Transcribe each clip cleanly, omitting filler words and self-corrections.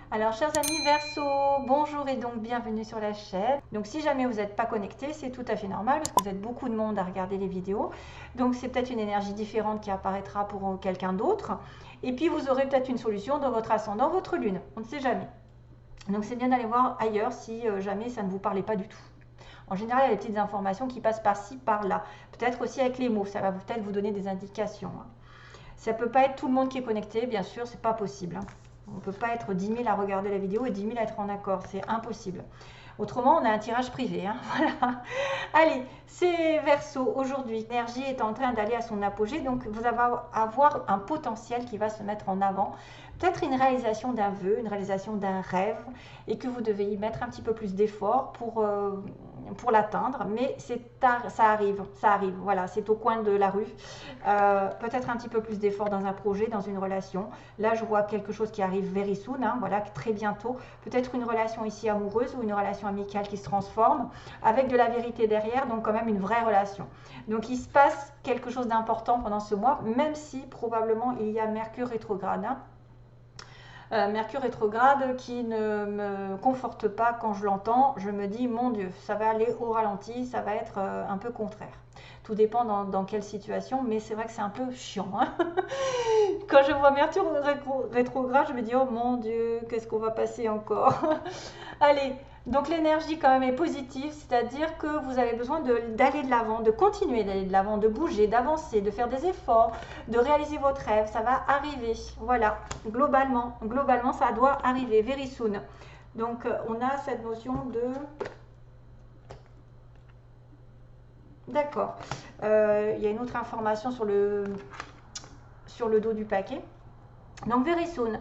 Alors, chers amis Verseau, bonjour et donc bienvenue sur la chaîne. Donc, si jamais vous n'êtes pas connecté, c'est tout à fait normal parce que vous êtes beaucoup de monde à regarder les vidéos. Donc, c'est peut-être une énergie différente qui apparaîtra pour quelqu'un d'autre. Et puis, vous aurez peut-être une solution dans votre ascendant, votre lune. On ne sait jamais. Donc, c'est bien d'aller voir ailleurs si jamais ça ne vous parlait pas du tout. En général, il y a des petites informations qui passent par-ci, par-là. Peut-être aussi avec les mots, ça va peut-être vous donner des indications. Ça ne peut pas être tout le monde qui est connecté, bien sûr, c'est pas possible. On ne peut pas être 10 000 à regarder la vidéo et 10 000 à être en accord, c'est impossible. Autrement, on a un tirage privé. Voilà. Allez, c'est Verseau. Aujourd'hui, l'énergie est en train d'aller à son apogée, donc vous allez avoir un potentiel qui va se mettre en avant. Peut-être une réalisation d'un vœu, une réalisation d'un rêve, et que vous devez y mettre un petit peu plus d'effort pour l'atteindre, mais ça arrive, voilà, c'est au coin de la rue. Peut-être un petit peu plus d'effort dans un projet, dans une relation. Là, je vois quelque chose qui arrive very soon, voilà, très bientôt. Peut-être une relation ici amoureuse ou une relation amicale qui se transforme, avec de la vérité derrière, donc quand même une vraie relation. Donc, il se passe quelque chose d'important pendant ce mois, même si probablement il y a Mercure rétrograde. Mercure rétrograde qui ne me conforte pas quand je l'entends. Je me dis, mon Dieu, ça va aller au ralenti, ça va être un peu contraire. Tout dépend dans quelle situation, mais c'est vrai que c'est un peu chiant. Quand je vois Mercure rétrograde, je me dis, oh mon Dieu, qu'est-ce qu'on va passer encore. Allez, donc l'énergie quand même est positive, c'est-à-dire que vous avez besoin d'aller de l'avant, de continuer d'aller de l'avant, de bouger, d'avancer, de faire des efforts, de réaliser votre rêve. Ça va arriver, voilà, globalement ça doit arriver, very soon. Donc on a cette notion de... D'accord. Il y a une autre information sur le dos du paquet. Donc very soon.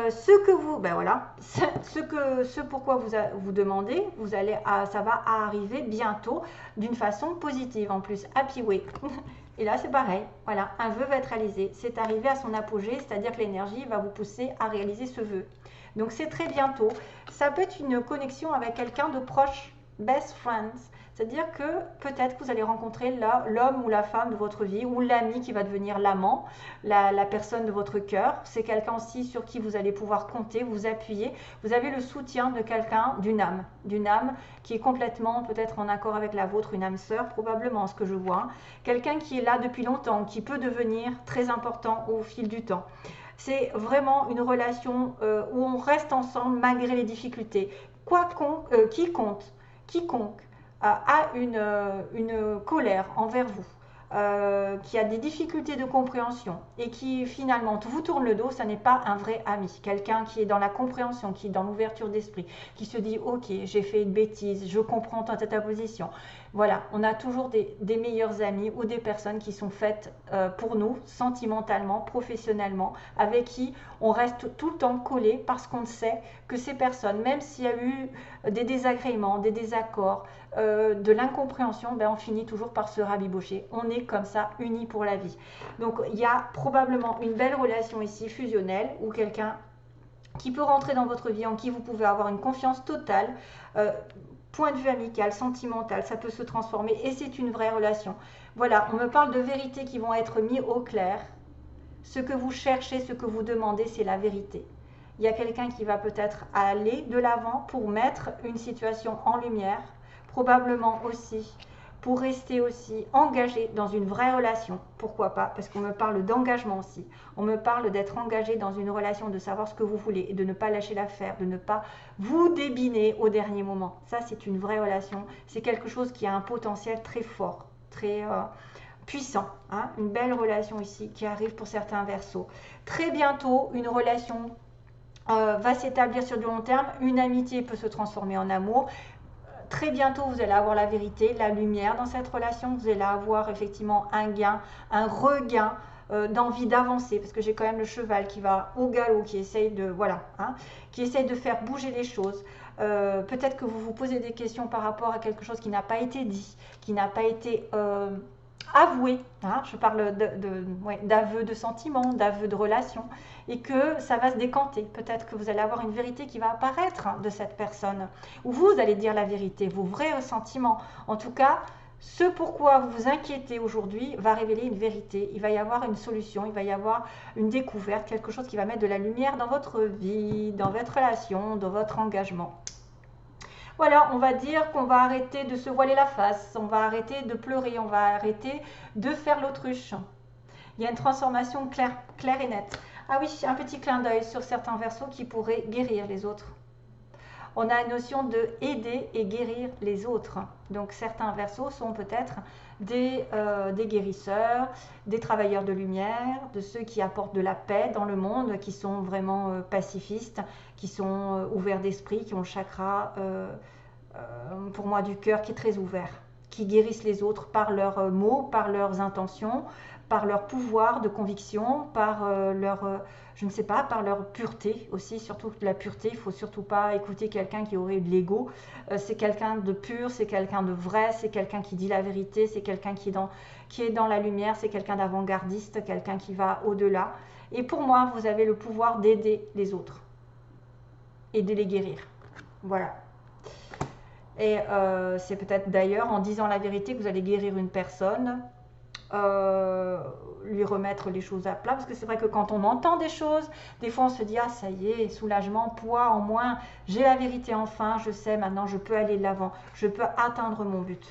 Ce que vous, ben voilà, ce pourquoi vous demandez, ça va arriver bientôt d'une façon positive en plus, happy way. Et là c'est pareil, voilà, un vœu va être réalisé, c'est arrivé à son apogée, c'est-à-dire que l'énergie va vous pousser à réaliser ce vœu. Donc c'est très bientôt. Ça peut être une connexion avec quelqu'un de proche, best friends. C'est-à-dire que peut-être que vous allez rencontrer l'homme ou la femme de votre vie, ou l'ami qui va devenir l'amant, la personne de votre cœur. C'est quelqu'un aussi sur qui vous allez pouvoir compter, vous appuyer. Vous avez le soutien de quelqu'un, d'une âme qui est complètement peut-être en accord avec la vôtre, une âme sœur, probablement ce que je vois. Quelqu'un qui est là depuis longtemps, qui peut devenir très important au fil du temps. C'est vraiment une relation où on reste ensemble malgré les difficultés. Quiconque a une colère envers vous, qui a des difficultés de compréhension et qui finalement vous tourne le dos, ça n'est pas un vrai ami. Quelqu'un qui est dans la compréhension, qui est dans l'ouverture d'esprit, qui se dit ok, j'ai fait une bêtise, je comprends ta position. Voilà, on a toujours des meilleurs amis ou des personnes qui sont faites pour nous, sentimentalement, professionnellement, avec qui on reste tout le temps collé parce qu'on sait que ces personnes, même s'il y a eu des désagréments, des désaccords, de l'incompréhension, ben on finit toujours par se rabibocher. On est comme ça, unis pour la vie. Donc il y a probablement une belle relation ici, fusionnelle, ou quelqu'un qui peut rentrer dans votre vie, en qui vous pouvez avoir une confiance totale, point de vue amical, sentimental, ça peut se transformer et c'est une vraie relation. Voilà, on me parle de vérités qui vont être mises au clair. Ce que vous cherchez, ce que vous demandez, c'est la vérité. Il y a quelqu'un qui va peut-être aller de l'avant pour mettre une situation en lumière, probablement aussi pour rester aussi engagé dans une vraie relation. Pourquoi pas? Parce qu'on me parle d'engagement aussi. On me parle d'être engagé dans une relation, de savoir ce que vous voulez et de ne pas lâcher l'affaire, de ne pas vous débiner au dernier moment. Ça, c'est une vraie relation. C'est quelque chose qui a un potentiel très fort, très puissant. Une belle relation ici qui arrive pour certains Verseaux. Très bientôt, une relation va s'établir sur du long terme. Une amitié peut se transformer en amour. Très bientôt, vous allez avoir la vérité, la lumière dans cette relation. Vous allez avoir effectivement un gain, un regain d'envie d'avancer, parce que j'ai quand même le cheval qui va au galop, qui essaye de, voilà, qui essaye de faire bouger les choses. Peut-être que vous vous posez des questions par rapport à quelque chose qui n'a pas été dit, qui n'a pas été avoué. Je parle d'aveu de sentiments, d'aveu de relations, et que ça va se décanter. Peut-être que vous allez avoir une vérité qui va apparaître de cette personne, ou vous allez dire la vérité, vos vrais sentiments. En tout cas, ce pourquoi vous vous inquiétez aujourd'hui va révéler une vérité. Il va y avoir une solution, il va y avoir une découverte, quelque chose qui va mettre de la lumière dans votre vie, dans votre relation, dans votre engagement. Voilà, on va dire qu'on va arrêter de se voiler la face, on va arrêter de pleurer, on va arrêter de faire l'autruche. Il y a une transformation claire et nette. Ah oui, un petit clin d'œil sur certains versos qui pourraient guérir les autres. On a une notion de aider et guérir les autres. Donc certains versos sont peut-être des guérisseurs, des travailleurs de lumière, de ceux qui apportent de la paix dans le monde, qui sont vraiment pacifistes, qui sont ouverts d'esprit, qui ont le chakra, pour moi, du cœur qui est très ouvert, qui guérissent les autres par leurs mots, par leurs intentions, par leur pouvoir de conviction, par je ne sais pas, par leur pureté aussi, surtout la pureté. Il ne faut surtout pas écouter quelqu'un qui aurait de l'ego. C'est quelqu'un de pur, c'est quelqu'un de vrai, c'est quelqu'un qui dit la vérité, c'est quelqu'un qui est dans la lumière, c'est quelqu'un d'avant-gardiste, quelqu'un qui va au-delà. Et pour moi, vous avez le pouvoir d'aider les autres et de les guérir. Voilà. Et c'est peut-être d'ailleurs en disant la vérité que vous allez guérir une personne, lui remettre les choses à plat, parce que c'est vrai que quand on entend des choses, des fois on se dit ah ça y est, soulagement, poids en moins, j'ai la vérité enfin, je sais maintenant, je peux aller de l'avant, je peux atteindre mon but.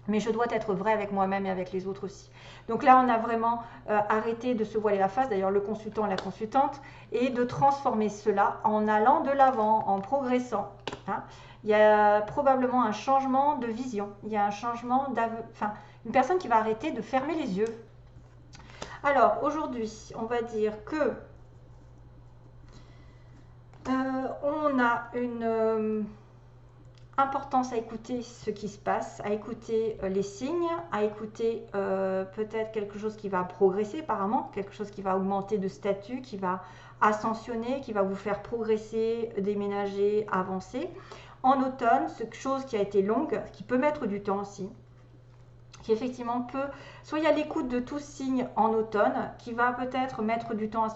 Mais je dois être vrai avec moi-même et avec les autres aussi. Donc là, on a vraiment arrêté de se voiler la face, d'ailleurs le consultant, la consultante, et de transformer cela en allant de l'avant, en progressant. Hein. Il y a probablement un changement de vision, il y a un changement une personne qui va arrêter de fermer les yeux. Alors aujourd'hui, on va dire que on a une importance à écouter ce qui se passe, à écouter les signes, à écouter peut-être quelque chose qui va progresser apparemment, quelque chose qui va augmenter de statut, qui va ascensionner, qui va vous faire progresser, déménager, avancer. En automne, cette chose qui a été longue, qui peut mettre du temps aussi, qui effectivement peut, soyez à l'écoute de tout signe en automne, qui va peut-être mettre du temps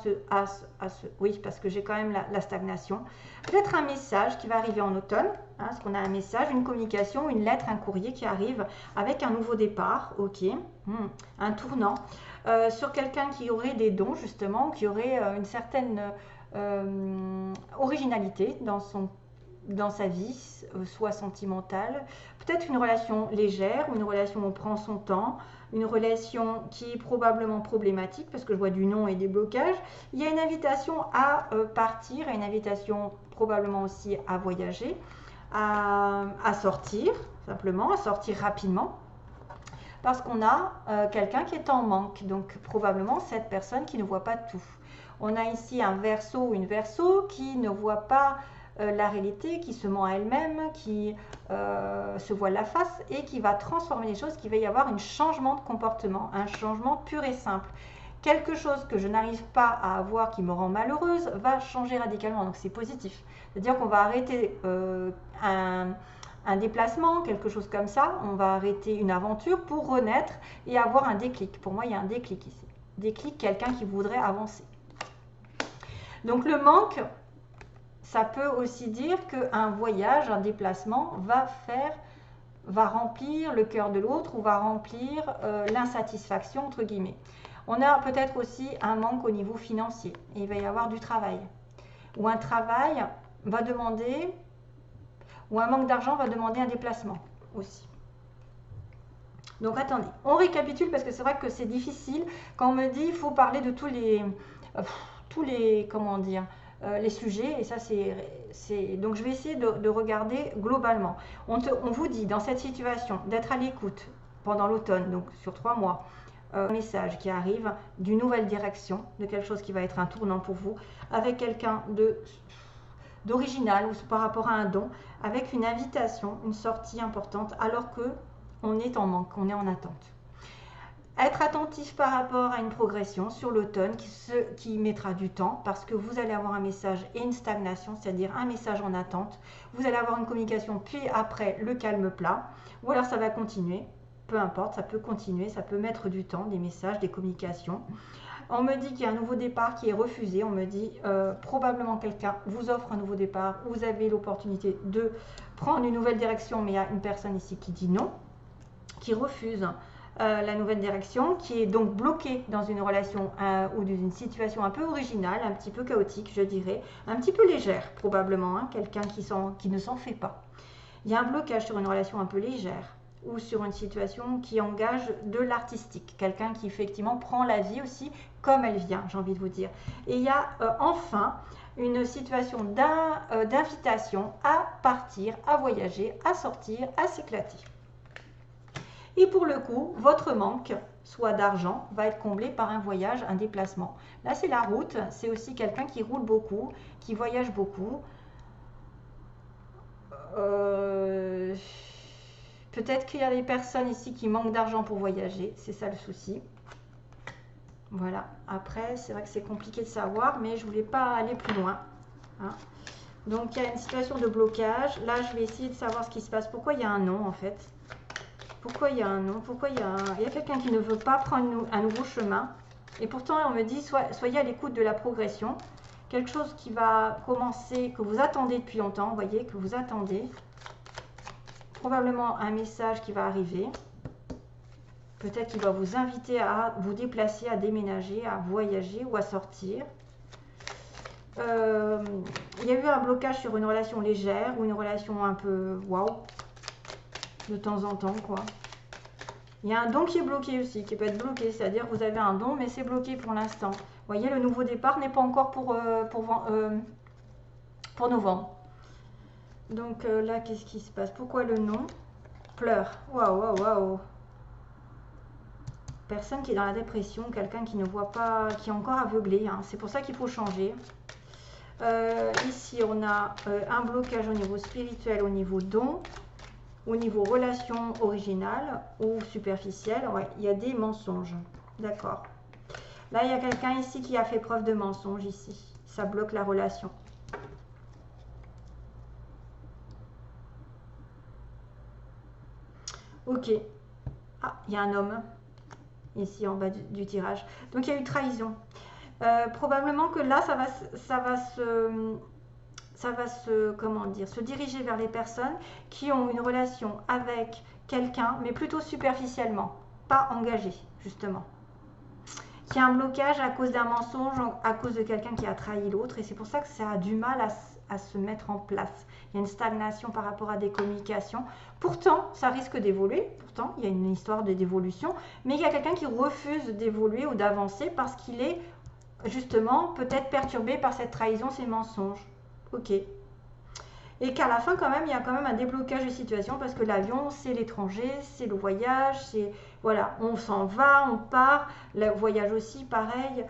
oui, parce que j'ai quand même la stagnation. Peut-être un message qui va arriver en automne, hein, parce qu'on a un message, une communication, une lettre, un courrier qui arrive avec un nouveau départ, ok, un tournant, sur quelqu'un qui aurait des dons justement, qui aurait une certaine originalité dans sa vie, soit sentimentale, peut-être une relation légère, ou une relation où on prend son temps, une relation qui est probablement problématique, parce que je vois du non et des blocages. Il y a une invitation à partir, une invitation probablement aussi à voyager, à sortir, simplement, à sortir rapidement, parce qu'on a quelqu'un qui est en manque, donc probablement cette personne qui ne voit pas tout. On a ici un verso ou une verso qui ne voit pas la réalité, qui se ment à elle-même, qui se voile la face et qui va transformer les choses, qu'il va y avoir un changement de comportement, un changement pur et simple. Quelque chose que je n'arrive pas à avoir qui me rend malheureuse va changer radicalement, donc c'est positif. C'est-à-dire qu'on va arrêter un déplacement, quelque chose comme ça, on va arrêter une aventure pour renaître et avoir un déclic. Pour moi, il y a un déclic ici. Déclic, quelqu'un qui voudrait avancer. Donc le manque, ça peut aussi dire qu'un voyage, un déplacement va remplir le cœur de l'autre ou va remplir l'insatisfaction, entre guillemets. On a peut-être aussi un manque au niveau financier et il va y avoir du travail. Ou un travail va demander, ou un manque d'argent va demander un déplacement aussi. Donc attendez, on récapitule parce que c'est vrai que c'est difficile. Quand on me dit il faut parler de tous les comment dire, les sujets, et ça c'est donc je vais essayer de regarder globalement. On vous dit dans cette situation d'être à l'écoute pendant l'automne, donc sur 3 mois, un message qui arrive d'une nouvelle direction, de quelque chose qui va être un tournant pour vous, avec quelqu'un d'original ou par rapport à un don, avec une invitation, une sortie importante, alors que on est en manque, on est en attente. Être attentif par rapport à une progression sur l'automne qui mettra du temps parce que vous allez avoir un message et une stagnation, c'est-à-dire un message en attente. Vous allez avoir une communication puis après le calme plat ou alors ça va continuer, peu importe, ça peut continuer, ça peut mettre du temps, des messages, des communications. On me dit qu'il y a un nouveau départ qui est refusé, on me dit probablement quelqu'un vous offre un nouveau départ, vous avez l'opportunité de prendre une nouvelle direction mais il y a une personne ici qui dit non. qui refuse la nouvelle direction, qui est donc bloqué dans une relation ou dans une situation un peu originale, un petit peu chaotique, je dirais, un petit peu légère probablement, hein, quelqu'un qui ne s'en fait pas. Il y a un blocage sur une relation un peu légère ou sur une situation qui engage de l'artistique, quelqu'un qui effectivement prend la vie aussi comme elle vient, j'ai envie de vous dire. Et il y a enfin une situation d'invitation à partir, à voyager, à sortir, à s'éclater. Et pour le coup, votre manque, soit d'argent, va être comblé par un voyage, un déplacement. Là, c'est la route, c'est aussi quelqu'un qui roule beaucoup, qui voyage beaucoup. Peut-être qu'il y a des personnes ici qui manquent d'argent pour voyager, c'est ça le souci. Voilà, après, c'est vrai que c'est compliqué de savoir, mais je ne voulais pas aller plus loin. Hein. Donc, il y a une situation de blocage. Là, je vais essayer de savoir ce qui se passe. Pourquoi il y a un non, en fait? Pourquoi il y a un non? Pourquoi il y a quelqu'un qui ne veut pas prendre un nouveau chemin? Et pourtant, on me dit, soyez à l'écoute de la progression. Quelque chose qui va commencer, que vous attendez depuis longtemps, vous voyez, que vous attendez. Probablement un message qui va arriver. Peut-être qu'il va vous inviter à vous déplacer, à déménager, à voyager ou à sortir. Il y a eu un blocage sur une relation légère ou une relation un peu waouh, de temps en temps, quoi. Il y a un don qui est bloqué aussi, qui peut être bloqué, c'est-à-dire que vous avez un don, mais c'est bloqué pour l'instant. Vous voyez, le nouveau départ n'est pas encore pour novembre. Donc là, qu'est-ce qui se passe? Pourquoi le non? Pleure. Waouh, waouh, waouh. Personne qui est dans la dépression, quelqu'un qui ne voit pas, qui est encore aveuglé. Hein. C'est pour ça qu'il faut changer. Ici, on a un blocage au niveau spirituel, au niveau don, au niveau relation originale ou superficielle. Ouais, il y a des mensonges. D'accord. Là, il y a quelqu'un ici qui a fait preuve de mensonge ici. Ça bloque la relation. Ok. Ah, il y a un homme ici en bas du tirage. Donc, il y a eu trahison. Probablement que là, ça va se, comment dire, se diriger vers les personnes qui ont une relation avec quelqu'un, mais plutôt superficiellement, pas engagée, justement. Qui a un blocage à cause d'un mensonge, à cause de quelqu'un qui a trahi l'autre, et c'est pour ça que ça a du mal à se mettre en place. Il y a une stagnation par rapport à des communications. Pourtant, ça risque d'évoluer. Pourtant, il y a une histoire d'évolution. Mais il y a quelqu'un qui refuse d'évoluer ou d'avancer parce qu'il est justement peut-être perturbé par cette trahison, ces mensonges. Ok. Et qu'à la fin, quand même, il y a quand même un déblocage de situation parce que l'avion, c'est l'étranger, c'est le voyage, c'est... Voilà, on s'en va, on part. Le voyage aussi, pareil.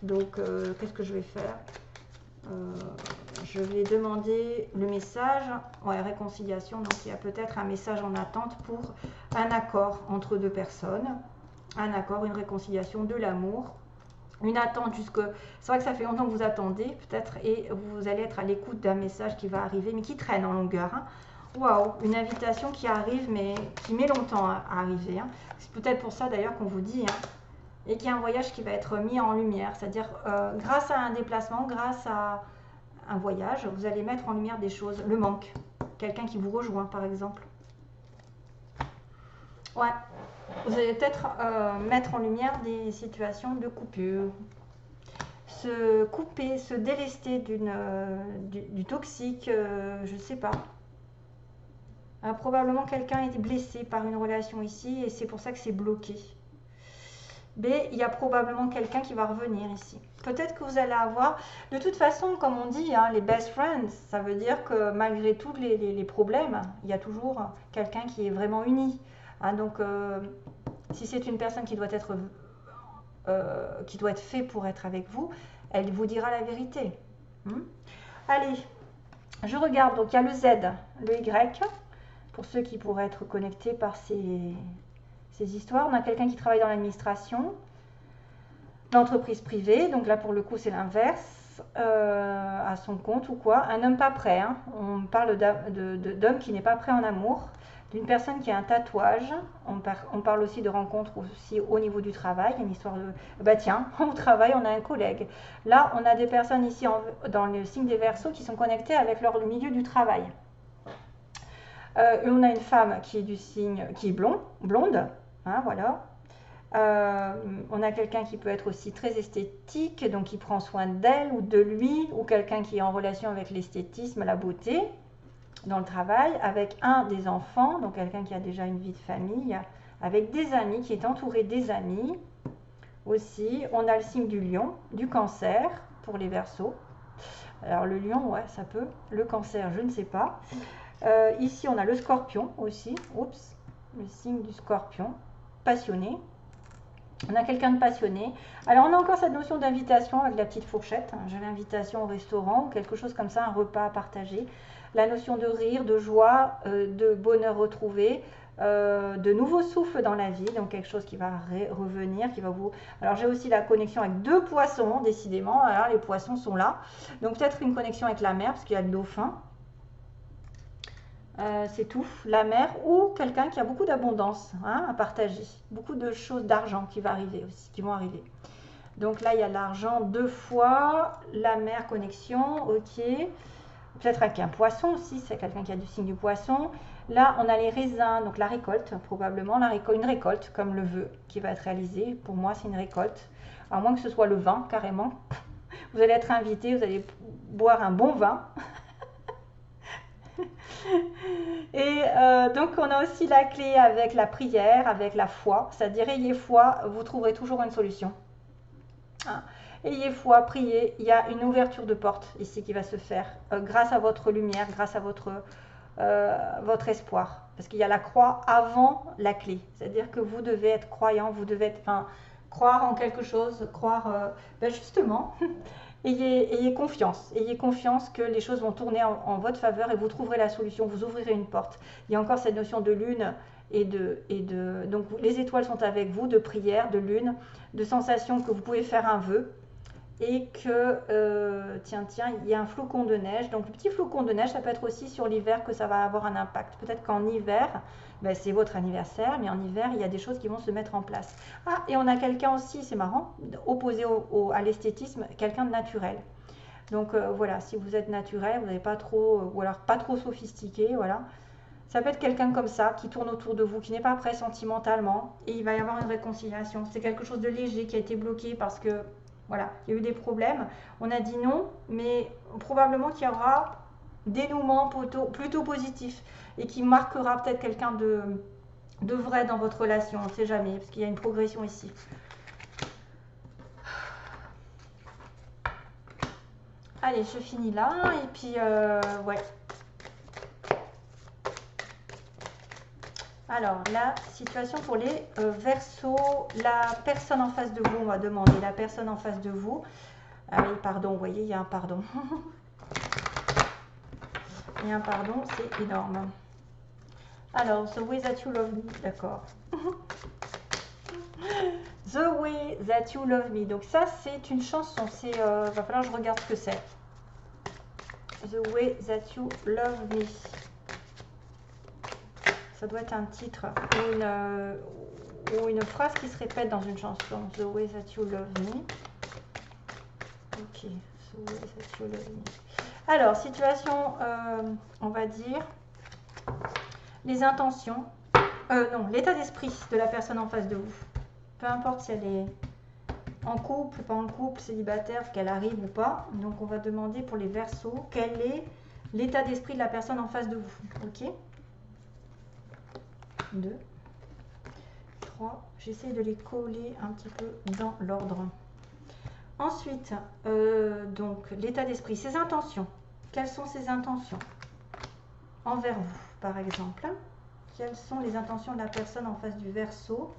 Donc, qu'est-ce que je vais faire? Je vais demander le message. Ouais, réconciliation. Donc, il y a peut-être un message en attente pour un accord entre deux personnes. Un accord, une réconciliation, de l'amour. Une attente jusque... C'est vrai que ça fait longtemps que vous attendez, peut-être, et vous allez être à l'écoute d'un message qui va arriver, mais qui traîne en longueur. Hein. Waouh, une invitation qui arrive, mais qui met longtemps à arriver. Hein. C'est peut-être pour ça, d'ailleurs, qu'on vous dit, hein, et qu'il y a un voyage qui va être mis en lumière. C'est-à-dire, grâce à un déplacement, grâce à un voyage, vous allez mettre en lumière des choses. Le manque. Quelqu'un qui vous rejoint, par exemple. Ouais. Vous allez peut-être mettre en lumière des situations de coupure, se couper, se délester du toxique, je ne sais pas. Probablement quelqu'un est blessé par une relation ici et c'est pour ça que c'est bloqué. B, il y a probablement quelqu'un qui va revenir ici. Peut-être que vous allez avoir, de toute façon, comme on dit, hein, les best friends, ça veut dire que malgré tous les problèmes, il y a toujours quelqu'un qui est vraiment uni. Hein, donc, si c'est une personne qui doit être fait pour être avec vous, elle vous dira la vérité. Allez, je regarde. Donc, il y a le Z, le Y, pour ceux qui pourraient être connectés par ces histoires. On a quelqu'un qui travaille dans l'administration, l'entreprise privée. Donc là, pour le coup, c'est l'inverse, à son compte ou quoi. Un homme pas prêt. Hein. On parle d'homme qui n'est pas prêt en amour. D'une personne qui a un tatouage. On parle aussi de rencontres aussi au niveau du travail. Une histoire de... Bah tiens, au travail, on a un collègue. Là, on a des personnes ici dans le signe des Verseaux qui sont connectées avec leur milieu du travail. On a une femme qui est du signe, qui est blonde, hein, voilà. On a quelqu'un qui peut être aussi très esthétique, donc qui prend soin d'elle ou de lui, ou quelqu'un qui est en relation avec l'esthétisme, la beauté, dans le travail, avec un des enfants, donc quelqu'un qui a déjà une vie de famille, avec des amis, qui est entouré des amis. Aussi, on a le signe du lion, du cancer, pour les Verseaux. Alors le lion, ouais, ça peut. Le cancer, je ne sais pas. Ici, on a le scorpion aussi. Oups, le signe du scorpion, passionné. On a quelqu'un de passionné. Alors, on a encore cette notion d'invitation avec la petite fourchette. J'ai l'invitation au restaurant, quelque chose comme ça, un repas à partager. La notion de rire, de joie, de bonheur retrouvé, de nouveaux souffles dans la vie. Donc, quelque chose qui va revenir, qui va vous... Alors, j'ai aussi la connexion avec 2 poissons, décidément. Alors, les poissons sont là. Donc, peut-être une connexion avec la mer, parce qu'il y a le dauphin. C'est tout, la mer ou quelqu'un qui a beaucoup d'abondance, hein, à partager, beaucoup de choses d'argent qui va arriver aussi, qui vont arriver. Donc là, il y a l'argent 2 fois, la mer, connexion, ok. Peut-être avec un poisson aussi, c'est quelqu'un qui a du signe du poisson. Là, on a les raisins, donc la récolte, probablement une récolte, comme le vœu qui va être réalisé. Pour moi, c'est une récolte, à moins que ce soit le vin, carrément. Vous allez être invité, vous allez boire un bon vin. Et donc on a aussi la clé avec la prière, avec la foi, c'est-à-dire ayez foi, vous trouverez toujours une solution. Hein. Ayez foi, priez, il y a une ouverture de porte ici qui va se faire grâce à votre lumière, grâce à votre espoir. Parce qu'il y a la croix avant la clé, c'est-à-dire que vous devez être croyant, vous devez être, croire en quelque chose, croire, justement... Ayez confiance que les choses vont tourner en votre faveur et vous trouverez la solution, vous ouvrirez une porte. Il y a encore cette notion de lune donc les étoiles sont avec vous, de prière, de lune, de sensation que vous pouvez faire un vœu et que, tiens, il y a un flocon de neige. Donc le petit flocon de neige, ça peut être aussi sur l'hiver que ça va avoir un impact. Peut-être qu'en hiver, c'est votre anniversaire, mais en hiver, il y a des choses qui vont se mettre en place. Ah, et on a quelqu'un aussi, c'est marrant, opposé à l'esthétisme, quelqu'un de naturel. Donc voilà, si vous êtes naturel, vous n'avez pas trop, ou alors pas trop sophistiqué, voilà. Ça peut être quelqu'un comme ça, qui tourne autour de vous, qui n'est pas prêt sentimentalement, et il va y avoir une réconciliation. C'est quelque chose de léger qui a été bloqué parce que, voilà, il y a eu des problèmes. On a dit non, mais probablement qu'il y aura dénouement plutôt positif et qui marquera peut-être quelqu'un de vrai dans votre relation, on ne sait jamais, parce qu'il y a une progression ici. Allez, je finis là, et puis, ouais. Alors, la situation pour les Verseaux, la personne en face de vous, on va demander la personne en face de vous. Ah oui, pardon, vous voyez, il y a un pardon. Il y a un pardon, c'est énorme. Alors, The Way That You Love Me, d'accord. The Way That You Love Me, donc ça c'est une chanson, va falloir que je regarde ce que c'est. The Way That You Love Me. Ça doit être un titre ou une phrase qui se répète dans une chanson. The Way That You Love Me. Ok, The Way That You Love Me. Alors, situation, on va dire, les intentions, non, l'état d'esprit de la personne en face de vous. Peu importe si elle est en couple, pas en couple, célibataire, qu'elle arrive ou pas. Donc, on va demander pour les Verseaux, quel est l'état d'esprit de la personne en face de vous. Ok. 2, 3, j'essaie de les coller un petit peu dans l'ordre. Ensuite, donc l'état d'esprit, ses intentions. Quelles sont ses intentions envers vous, par exemple? Quelles sont les intentions de la personne en face du Verseau?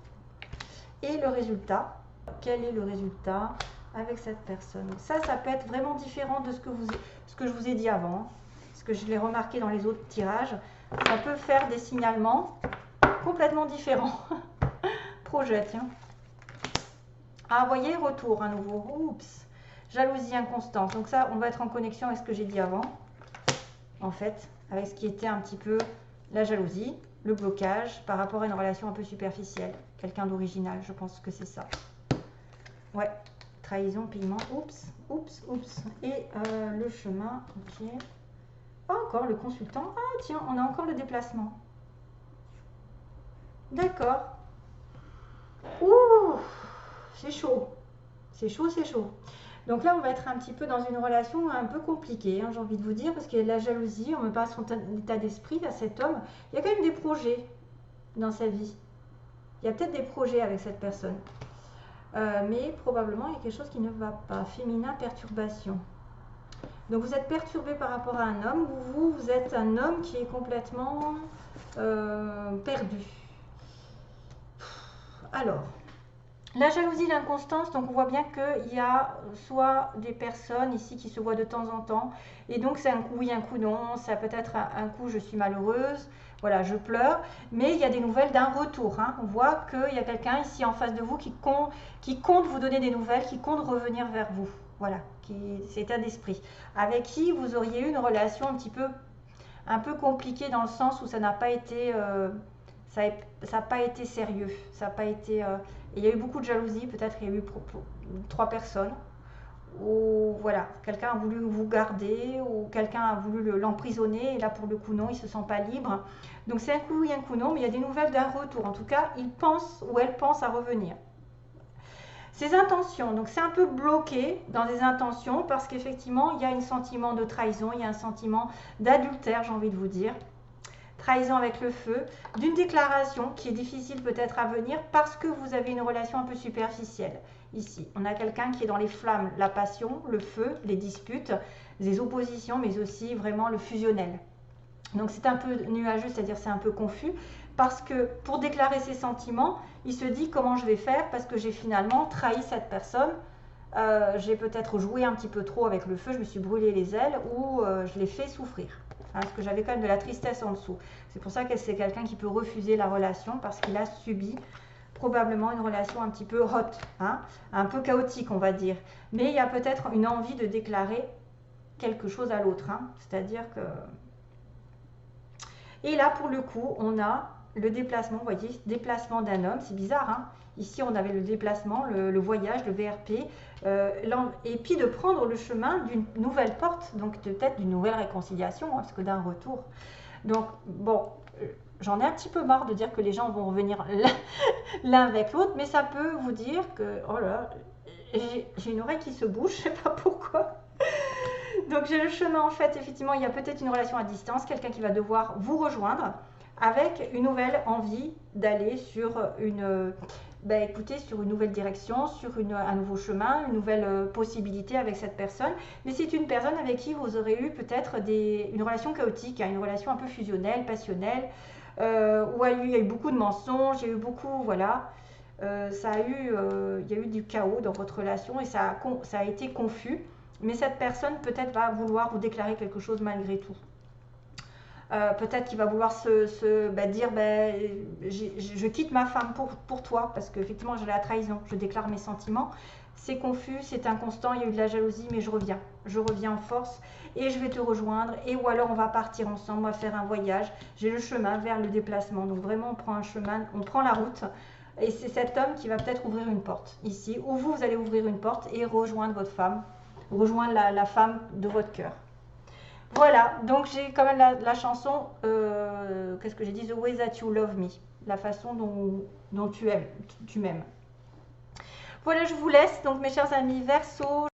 Et le résultat, quel est le résultat avec cette personne? Ça peut être vraiment différent de ce que je vous ai dit avant, parce que je l'ai remarqué dans les autres tirages. Ça peut faire des signalements complètement différents. Projet, tiens. Ah, voyez, retour à nouveau. Oups. Jalousie inconstante. Donc ça, on va être en connexion avec ce que j'ai dit avant. En fait, avec ce qui était un petit peu la jalousie, le blocage par rapport à une relation un peu superficielle. Quelqu'un d'original, je pense que c'est ça. Ouais. Trahison, paiement. Oups, oups, oups. Et le chemin, ok. Ah, encore le consultant. Ah, tiens, on a encore le déplacement. D'accord. Ouh, c'est chaud. C'est chaud, c'est chaud. Donc là, on va être un petit peu dans une relation un peu compliquée, hein, j'ai envie de vous dire, parce qu'il y a de la jalousie, on me parle de son état d'esprit, à cet homme. Il y a quand même des projets dans sa vie. Il y a peut-être des projets avec cette personne. Mais probablement, il y a quelque chose qui ne va pas. Féminin, perturbation. Donc vous êtes perturbé par rapport à un homme, ou vous êtes un homme qui est complètement perdu. Alors, la jalousie, l'inconstance, donc on voit bien qu'il y a soit des personnes ici qui se voient de temps en temps, et donc c'est un coup oui, un coup non, ça peut être un coup je suis malheureuse, voilà, je pleure, mais il y a des nouvelles d'un retour. Hein. On voit qu'il y a quelqu'un ici en face de vous qui compte vous donner des nouvelles, qui compte revenir vers vous. Voilà, c'est état d'esprit. Avec qui vous auriez eu une relation un peu compliquée dans le sens où ça n'a pas été... ça n'a pas été sérieux, ça n'a pas été... il y a eu beaucoup de jalousie, peut-être il y a eu 3 personnes, ou voilà, quelqu'un a voulu vous garder, ou quelqu'un a voulu l'emprisonner, et là pour le coup non, il ne se sent pas libre. Donc c'est un coup oui, un coup non, mais il y a des nouvelles d'un retour. En tout cas, il pense ou elle pense à revenir. Ses intentions, donc c'est un peu bloqué dans des intentions, parce qu'effectivement, il y a un sentiment de trahison, il y a un sentiment d'adultère, j'ai envie de vous dire. Trahison avec le feu, d'une déclaration qui est difficile peut-être à venir parce que vous avez une relation un peu superficielle. Ici, on a quelqu'un qui est dans les flammes, la passion, le feu, les disputes, les oppositions, mais aussi vraiment le fusionnel. Donc c'est un peu nuageux, c'est-à-dire c'est un peu confus, parce que pour déclarer ses sentiments, il se dit comment je vais faire parce que j'ai finalement trahi cette personne. J'ai peut-être joué un petit peu trop avec le feu, je me suis brûlé les ailes ou je l'ai fait souffrir. Hein, parce que j'avais quand même de la tristesse en dessous. C'est pour ça que c'est quelqu'un qui peut refuser la relation parce qu'il a subi probablement une relation un petit peu hot, hein, un peu chaotique on va dire. Mais il y a peut-être une envie de déclarer quelque chose à l'autre. Hein, c'est-à-dire que... Et là pour le coup on a le déplacement, vous voyez, déplacement d'un homme, c'est bizarre, hein. Ici, on avait le déplacement, le voyage, le VRP, et puis de prendre le chemin d'une nouvelle porte, donc peut-être d'une nouvelle réconciliation, hein, parce que d'un retour. Donc, bon, j'en ai un petit peu marre de dire que les gens vont revenir l'un avec l'autre, mais ça peut vous dire que, oh là, j'ai une oreille qui se bouge, je ne sais pas pourquoi. Donc, j'ai le chemin, en fait, effectivement, il y a peut-être une relation à distance, quelqu'un qui va devoir vous rejoindre, avec une nouvelle envie d'aller sur écoutez, sur une nouvelle direction, sur un nouveau chemin, une nouvelle possibilité avec cette personne. Mais c'est une personne avec qui vous aurez eu peut-être une relation chaotique, hein, une relation un peu fusionnelle, passionnelle, où il y a eu beaucoup de mensonges, il y a eu beaucoup, voilà, il y a eu du chaos dans votre relation et ça a été confus. Mais cette personne peut-être va vouloir vous déclarer quelque chose malgré tout. Peut-être qu'il va vouloir dire je quitte ma femme pour toi parce qu'effectivement j'ai la trahison, je déclare mes sentiments, c'est confus, c'est inconstant, il y a eu de la jalousie mais je reviens en force et je vais te rejoindre, et ou alors on va partir ensemble, on va faire un voyage, j'ai le chemin vers le déplacement. Donc vraiment on prend un chemin, on prend la route, et c'est cet homme qui va peut-être ouvrir une porte ici, ou vous allez ouvrir une porte et rejoindre votre femme, rejoindre la femme de votre cœur. Voilà, donc j'ai quand même la chanson, qu'est-ce que j'ai dit? The way that you love me, la façon dont tu m'aimes. Voilà, je vous laisse, donc mes chers amis Verseau.